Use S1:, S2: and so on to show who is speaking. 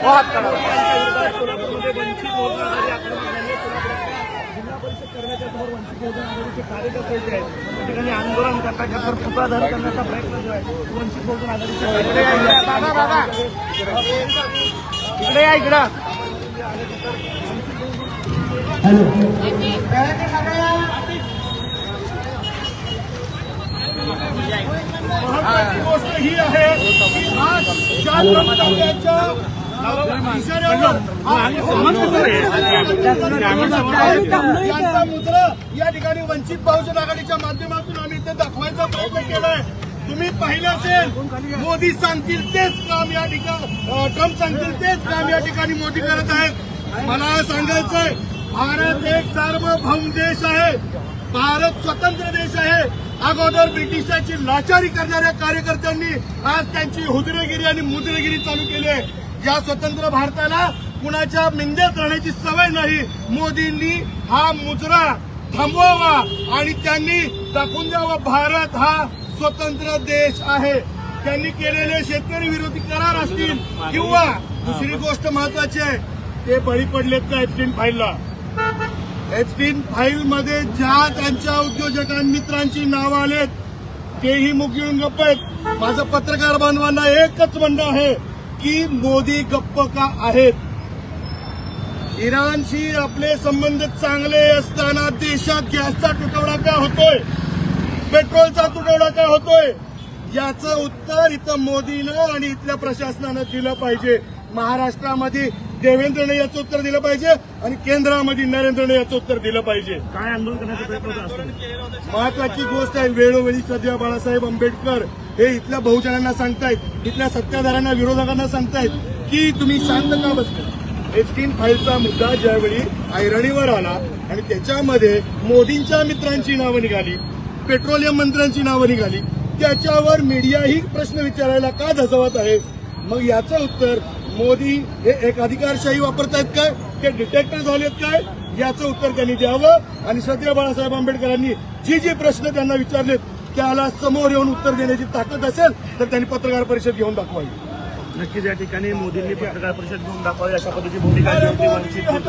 S1: बहुत कडक
S2: सोलापूरमध्ये वंचित बहुजन आघाडी आक्रमक झाली आहे. सोलापुरात जिल्हा परिषद करण्याच्या समोर वंचित बहुजन आघाडीचे कार्यकर्ते जे आहेत त्या ठिकाणी आंदोलन करतात, त्याच्यावर पुतळाधार करण्याचा प्रयत्न जो आहे वंचित बहुजन आघाडीचे
S1: इकडे या इकडं.
S2: महत्वाची गोष्ट ही आहे की आज ज्या कर्तव्याच्या इशाऱ्यावर यांचा मुद्रा या ठिकाणी वंचित बहुजन आघाडीच्या माध्यमातून आम्ही ते दाखवायचा प्रयत्न केलाय. तुम्ही पाहिलं असेल, मोदी सांगतील तेच काम या ठिकाणी, ट्रम्प सांगतील तेच काम या ठिकाणी मोदी करत आहेत. मला सांगायचंय, भारत एक सार्वभौम देश आहे, भारत स्वतंत्र देश आहे. अगोदर ब्रिटिशांची लाचारी करणाऱ्या कार्यकर्त्यांनी आज त्यांची हुजरेगिरी आणि मुजरेगिरी चालू केली आहे. या स्वतंत्र भारताला कुणाच्या मिंद्यात राहण्याची सवय नाही. मोदींनी हा मुजरा थांबवावा आणि त्यांनी दाखवून द्यावा भारत हा स्वतंत्र देश आहे. त्यांनी केलेले शेतकरी विरोधी करार असतील किंवा दुसरी गोष्ट महत्वाची आहे, ते बळी पडलेत का एप्स्टीन फाईलला. एप्स्टीन फाईल मध्ये ज्या त्यांच्या उद्योजकां मित्रांची नावं आलेत तेही मुख घेऊन गप्प आहेत. माझं पत्रकार बांधवांना एकच म्हणणं आहे की मोदी गप्प का आहेत. इराणशी आपले संबंध चांगले असताना देशात गॅसचा तुटवडा का होतोय, पेट्रोलचा तुटवडा का होतोय, याचं उत्तर इथं मोदीनं आणि इथल्या प्रशासनानं दिलं पाहिजे. महाराष्ट्रामध्ये देवेंद्रने याचं उत्तर दिलं पाहिजे आणि केंद्रामध्ये नरेंद्रने याचं उत्तर दिलं पाहिजे.
S3: काय आंदोलन करण्याचा प्रयत्न होता?
S2: महत्वाची गोष्ट आहे, वेळोवेळी सध्या बाळासाहेब आंबेडकर हे इथल्या बहुजनांना सांगतायत, इथल्या सत्ताधाऱ्यांना, विरोधकांना सांगतायत की तुम्ही शांत का बसले. एप्स्टीन फाईलचा मुद्दा ज्यावेळी ऐरणीवर आला आणि त्याच्यामध्ये मोदींच्या मित्रांची नावं निघाली, पेट्रोलियम मंत्र्यांची नावं निघाली, त्याच्यावर मीडियाही प्रश्न विचारायला का धसवत आहे. मग याचं उत्तर मोदी हे एक अधिकारशाही वापरतायत काय, ते डिटेक्टर झालेत काय, याचं उत्तर त्यांनी द्यावं. आणि सध्या बाळासाहेब आंबेडकरांनी जी प्रश्न त्यांना विचारलेत त्याला समोर येऊन उत्तर देण्याची ताकद असेल तर त्यांनी पत्रकार परिषद घेऊन दाखवावी.
S3: नक्कीच या ठिकाणी मोदींनी पत्रकार परिषद घेऊन दाखवावी अशा पद्धतीची भूमिका घेतली वंचित.